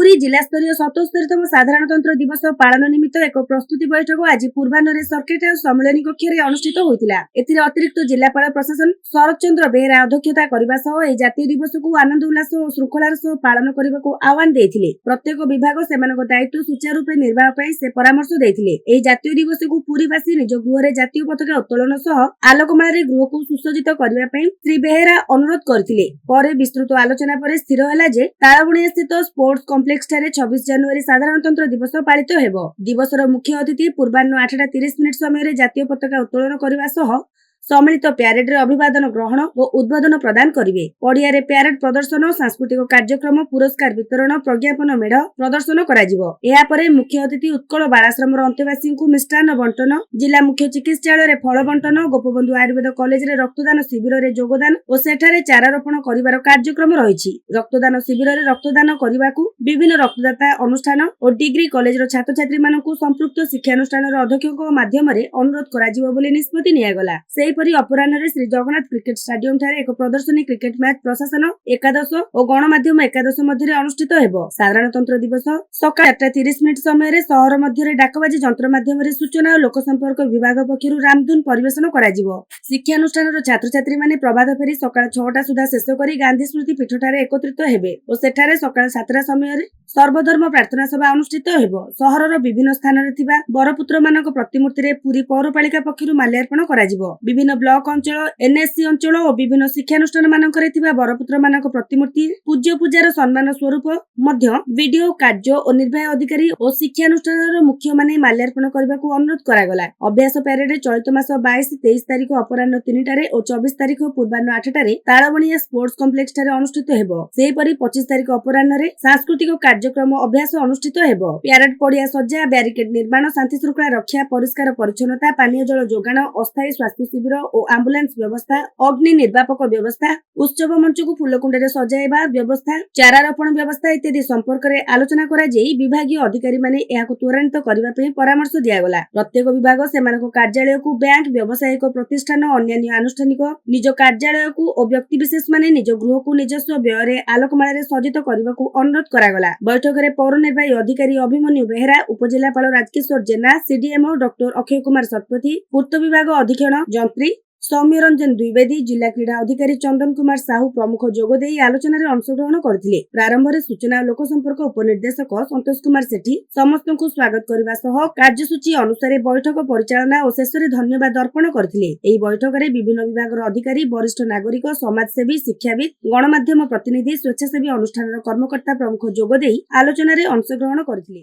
पुरी जिलास्तरीय 77तम साधारणतंत्र दिवस पालन निमित्त एक प्रस्तुति बैठक आज पूर्वाह्न सर्किट हाउस सम्मेलन कक्ष अनुष्ठित होता। अतिरिक्त जिलापाल प्रशासन शरद चंद्र बेहेरा अध्यक्षता करने सह जातीय दिवस को आनंद उल्लास और श्रृंखलार सह पालन करने को आह्वान देते। प्रत्येक विभाग से दायित्व सुचारू रूप निर्वाह पर से परामर्श देते। जातीय दिवस को पुरीवासी निज गृह जातीय पताका उत्तोलन सह आलोकमाला गृह को सुसज्जित करने श्री बेहेरा अनुरोध करते। विस्तृत आलोचना पर स्थिर है जे तालबुणिया स्थित स्पोर्ट्स कॉम्प्लेक्स ठारे 26 जनवरी साधारणतंत्र दिवस पालित हेबो। दिवसर मुख्य अतिथि पूर्वाह्न 8:30 समय जातीय पताका उत्तोलन करने सह सम्मिलित प्यारेड रे अभिवादन ग्रहण और उद्बोधन प्रदान करिवे। पड़िया प्यारेड प्रदर्शन, सांस्कृतिक कार्यक्रम, पुरस्कार वितरण, प्रज्ञापन मेढ़ प्रदर्शन कराजिवो। एहा परे मुख्य अतिथि उत्कल बालाश्रम अंतेवासी को मिष्टान्न बंटन, जिला मुख्य चिकित्सालय रे फल बंटन, गोपबंधु आयुर्वेद कॉलेज रे रक्तदान शिविर रे योगदान और सेठारे चारा रोपण करिवार कार्यक्रम रहिछि। रक्तदान शिविर रे रक्तदान करिवाकू विभिन्न रक्तदाता अनुष्ठान और डिग्री कॉलेज रो छात्र छात्री मानकू संपृक्त शिक्षानुष्ठान अध्यक्षक माध्यम रे अनुरोध कराजिवो बोली निष्पत्ति नियागला। अपराह्न श्री जगन्नाथ क्रिकेट स्टेडियम ठारे एक प्रदर्शनी क्रिकेट मैच प्रशासन एकादश और गणमाध्यम एकादश मध्य अनुष्ठित हेबो। साधारणतंत्र दिवस सकाळ 8:30 समय सहर मध्य डाकबाजी जंत्र माध्यम सूचना और लोक संपर्क विभाग पक्षरु रामधुन परिवेशन कराजिवो। शिक्षानुष्ठान छात्र छात्री माने प्रभात फेरी सकाळ 6टा सुधा शेष करी गांधी स्मृति पीठ ठारे एकत्रित हेबे और सेठारे सकाळ 7टा समय सर्वधर्म प्रार्थना सभा अनुष्ठित हेबो। सहरर विभिन्न स्थान रे थिबा बरपुत्र मानक प्रतिमूर्ति रे पुरी पौरपालिका पक्षरु माल्यार्पण कराजिवो। विभिन्न ब्लॉक अंचल, एनएससी अंचल और विभिन्न शिक्षानुष्ठान मानकरे थिबा बरपुत्र मानक प्रतिमूर्ति पूज्य पूजार सम्मान स्वरूप मध्य वीडियो कार्य और निर्वाही अधिकारी और शिक्षानुष्ठान मुख्य माने माल्यार्पण करबाकू अनुरोध करागला। अभ्यास पैरेड चलित मास 22-23 तारिख अपराह्न 3टारे और 24 तारिख पूर्वाह्न 8टारे तालबणिया स्पोर्ट्स कॉम्प्लेक्स ठारे अनुष्ठित हेबो। सेहीपरि 25 तारिख अपराह्न रे सांस्कृतिक कार्यक्रम अभ्यास अनुष्ठित हेबो। प्यारेड पड़िया सज्जा, बैरिकेड निर्माण, शांति श्रृंखला रक्षा, परिष्कार परिच्छन्नता, पानीय जल जोगाण, अस्थायी स्वास्थ्य शिविर और एम्बुलेंस व्यवस्था, अग्नि निर्वापक व्यवस्था, उत्सव मंच को फूलकुंड सजाइबा व्यवस्था, चारा रोपण व्यवस्था इत्यादि संपर्क में आलोचना करा जाई विभागीय अधिकारी माने एहाकु त्वरान्वित करबा पे परामर्श दियागला। प्रत्येक विभाग सेमानक कार्यालय को बैंक, व्यावसायिक प्रतिष्ठान, अन्य आनुष्ठानिक निज कार्यालय को और व्यक्ति विशेष माने निज गृह को निजस्व व्यय रे आलोकमाला रे सज्जित करबाकू अनुरोध करागला। बैठक रे पौर निर्वाही अधिकारी अभिमन्यु बेहेरा, उपजिलापाल राजकिशोर जेना, सीडीएमओ डॉक्टर अक्षय कुमार शतपथी, पूर्त विभाग अधीक्षण जंत्री सौम्य रंजन द्विवेदी, जिला क्रीड़ा अधिकारी चंदन कुमार साहू प्रमुख जोगदे आलोचना रे अंशग्रहण करथिले। प्रारंभ रे सूचना और लोक संपर्क उपनिर्देशक संतोष कुमार सेठी समस्त को स्वागत करबा सह कार्यसूची अनुसार बैठक परिचालना और शेष रे धन्यवाद अर्पण करथिले। एही बैठक रे विभिन्न विभाग अधिकारी, वरिष्ठ नागरिक, समाजसेवी, शिक्षाविद, गणमाध्यम प्रतिनिधि, स्वेच्छासेवी अनुष्ठान कर्मकर्ता प्रमुख जोगदे आलोचना रे अंशग्रहण करथिले।